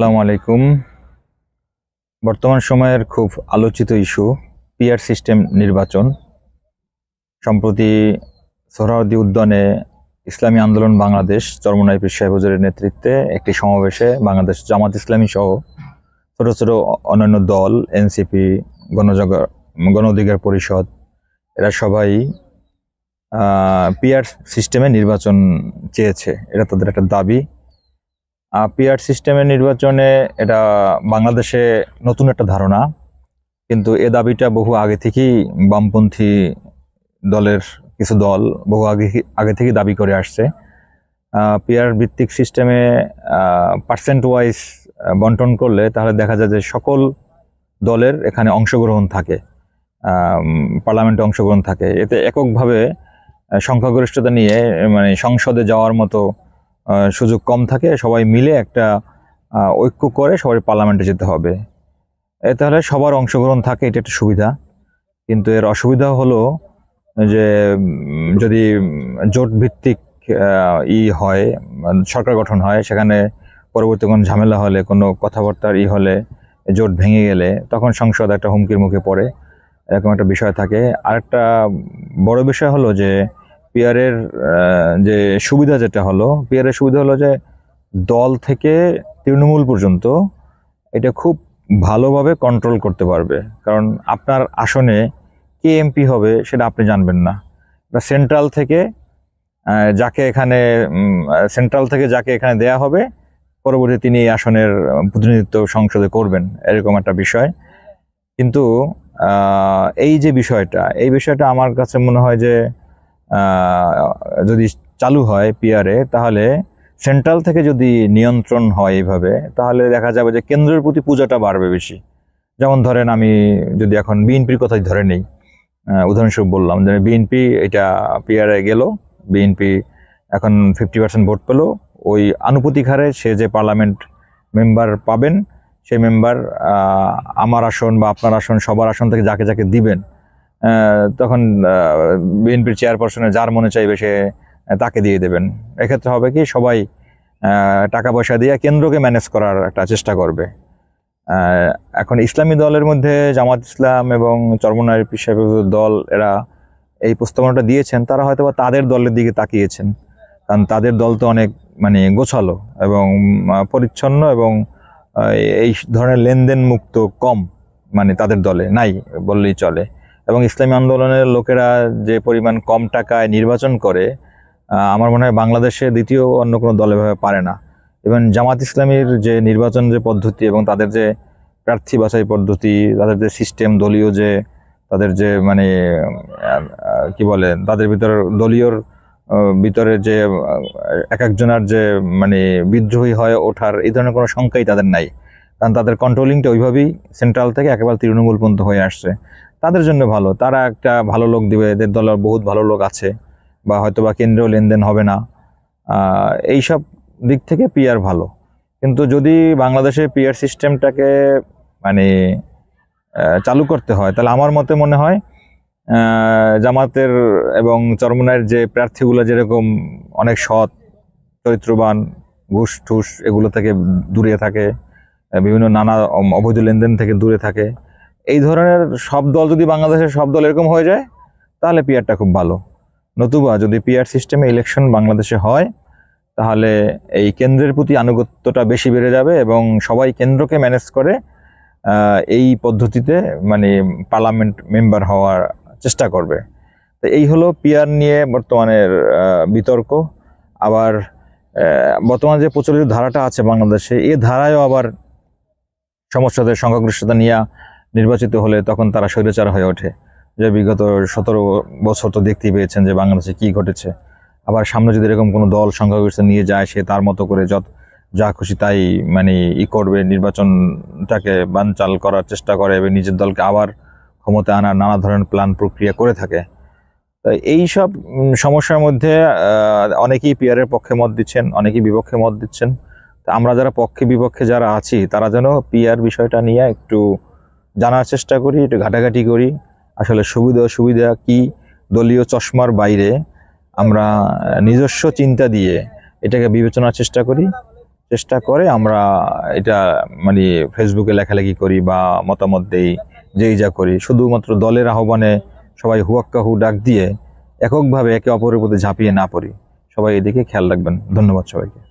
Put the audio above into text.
আসসালামু আলাইকুম। বর্তমান সময়ের খুব আলোচিত ইস্যু পিআর সিস্টেম নির্বাচন। সম্প্রতি সোহরাওয়ার্দী উদ্যানে ইসলামী আন্দোলন বাংলাদেশ চরমোনাই পীর সাহেব হুজুরের নেতৃত্বে একটি সমাবেশে বাংলাদেশ জামাত ইসলামী সহ ছোট ছোট অন্যান্য দল, এনসিপি, গণ অধিকার পরিষদ, এরা সবাই পিআর সিস্টেমে নির্বাচন চেয়েছে। এটা তাদের একটা দাবি। পিআর সিস্টেমের নির্বাচনে এটা বাংলাদেশে নতুন একটা ধারণা, কিন্তু এ দাবিটা বহু আগে থেকেই বামপন্থী দলের কিছু দল বহু আগে থেকে দাবি করে আসছে। পিআর ভিত্তিক সিস্টেমে পার্সেন্ট ওয়াইজ বন্টন করলে তাহলে দেখা যায় যে সকল দলের এখানে অংশগ্রহণ থাকে, পার্লামেন্টে অংশগ্রহণ থাকে। এতে এককভাবে সংখ্যাগরিষ্ঠতা নিয়ে মানে সংসদে যাওয়ার মতো সুযোগ কম থাকে। সবাই মিলে একটা ঐক্য করে সবাই পার্লামেন্টে যেতে হবে। এতে হলে সবার অংশগ্রহণ থাকে, এটা একটা সুবিধা। কিন্তু এর অসুবিধা হলো যে যদি জোট ভিত্তিক হয়, সরকার গঠন হয়, সেখানে পরবর্তী কোনো ঝামেলা হলে, কোনো কথাবার্তার হলে, জোট ভেঙে গেলে তখন সংসদ একটা হুমকির মুখে পড়ে, এরকম একটা বিষয় থাকে। আরেকটা বড় বিষয় হলো যে পিআরের যে সুবিধা যেটা হলো, পিআরের সুবিধা হলো যে দল থেকে তৃণমূল পর্যন্ত এটা খুব ভালোভাবে কন্ট্রোল করতে পারবে। কারণ আপনার আসনে কে এমপি হবে সেটা আপনি জানবেন না। সেন্ট্রাল থেকে যাকে এখানে দেয়া হবে, পরবর্তী তিনি এই আসনের প্রতিনিধিত্ব সংসদে করবেন, এরকম একটা বিষয়। কিন্তু এই বিষয়টা আমার কাছে মনে হয় যে যদি চালু হয় পিআরে, তাহলে সেন্ট্রাল থেকে যদি নিয়ন্ত্রণ হয় এইভাবে, তাহলে দেখা যাবে যে কেন্দ্রের প্রতি পূজাটা বাড়বে বেশি। যেমন ধরেন, আমি যদি এখন বিএনপির কথাই ধরে নেই, উদাহরণস্বরূপ বললাম যে বিএনপি এটা পিআরে গেল, বিএনপি এখন 50% ভোট পেল, ওই আনুপাতিক হারে সে যে পার্লামেন্ট মেম্বার পাবেন, সেই মেম্বার আমার আসন বা আপনার আসন, সবার আসন থেকে যাকে যাকে দিবেন, তখন বিএনপির চেয়ারপারসনে যার মনে চাইবে সে তাকে দিয়ে দেবেন। এক্ষেত্রে হবে কি, সবাই টাকা পয়সা দিয়ে কেন্দ্রকে ম্যানেজ করার একটা চেষ্টা করবে। এখন ইসলামী দলের মধ্যে জামাত ইসলাম এবং চরমোনাই পীর সাহেব দল, এরা এই প্রস্তাবনাটা দিয়েছেন, তারা হয়তো বা তাদের দলের দিকে তাকিয়েছেন। কারণ তাদের দল তো অনেক গোছালো এবং পরিচ্ছন্ন এবং এই ধরনের লেনদেন মুক্ত কম তাদের দলে নাই বললেই চলে। এবং ইসলামী আন্দোলনের লোকেরা যে পরিমাণ কম টাকায় নির্বাচন করে, আমার মনে হয় বাংলাদেশে দ্বিতীয় অন্য কোনো দল এভাবে পারে না। এবং জামাত ইসলামীর যে নির্বাচন যে পদ্ধতি এবং তাদের যে প্রার্থী বাছাই পদ্ধতি, তাদের যে সিস্টেম, দলীয় যে তাদের যে কি বলে, তাদের ভিতরে যে এক একজনের যে বিদ্রোহী হয়ে ওঠার এই ধরনের কোনো সংখ্যাই তাদের নাই। কারণ তাদের কন্ট্রোলিংটা ওইভাবেই সেন্ট্রাল থেকে একেবারে তৃণমূল পর্যন্ত হয়ে আসছে। তাদের জন্য ভালো, তারা একটা ভালো লোক দিবে, এদের দলের বহুত ভালো লোক আছে, বা হয়তো বা কেন্দ্রীয় লেনদেন হবে না। এইসব দিক থেকে পিআর ভালো। কিন্তু যদি বাংলাদেশে পিআর সিস্টেমটাকে চালু করতে হয়, তাহলে আমার মতে মনে হয় জামাতের এবং চরমোনাইয়ের যে প্রার্থীগুলো যেরকম অনেক সৎ, চরিত্রবান, ঘুষ ঠুস এগুলো থেকে দূরে থাকে, বিভিন্ন নানা অবৈধ লেনদেন থেকে দূরে থাকে, এই ধরনের সব দল যদি বাংলাদেশের সব দল এরকম হয়ে যায়, তাহলে পিআরটা খুব ভালো। নতুবা যদি পিআর সিস্টেমে ইলেকশন বাংলাদেশে হয়, তাহলে এই কেন্দ্রের প্রতি আনুগত্যটা বেশি বেড়ে যাবে এবং সবাই কেন্দ্রকে ম্যানেজ করে এই পদ্ধতিতে পার্লামেন্ট মেম্বার হওয়ার চেষ্টা করবে। তো এই হলো পিআর নিয়ে বর্তমানের বিতর্ক। আবার বর্তমানে যে প্রচলিত ধারাটা আছে বাংলাদেশে, এই ধারায়ও আবার সমস্যাদের সংখ্যাগরিষ্ঠতা নিয়ে নির্বাচিত হলে তখন তারা স্বৈরাচার হয়ে ওঠে। যে বিগত 17 বছর তো দেখতেই পেয়েছেন যে বাংলাদেশে কি ঘটেছে। আবার সামনে যদি এরকম কোনো দল সংখ্যাগরিষ্ঠতা নিয়ে যায়, সে তার মতো করে যা খুশি তাই করবে, নির্বাচনটাকে বানচাল করার চেষ্টা করে এবং নিজের দলকে আবার ক্ষমতায় আনার নানা ধরনের প্ল্যান প্রক্রিয়া করে থাকে। এই সব সমস্যার মধ্যে অনেকেই পিআরের পক্ষে মত দিচ্ছেন, অনেকেই বিপক্ষে মত দিচ্ছেন। তা আমরা যারা পক্ষে বিপক্ষে যারা আছি, তারা যেন পিআর বিষয়টা নিয়ে একটু জানার চেষ্টা করি, একটু ঘাটাঘাটি করি, আসলে সুবিধা অসুবিধা কি, দলীয় চশমার বাইরে আমরা নিজস্ব চিন্তা দিয়ে এটাকে বিবেচনার চেষ্টা করি। চেষ্টা করে আমরা এটা মানে ফেসবুকে লেখালেখি করি বা মতামত দেই, যেই যা করি, শুধুমাত্র দলের আহ্বানে সবাই হুয়াক্কা হু ডাক দিয়ে এককভাবে একে অপরের প্রতি ঝাঁপিয়ে না পড়ি। সবাই এদিকে খেয়াল রাখবেন। ধন্যবাদ সবাইকে।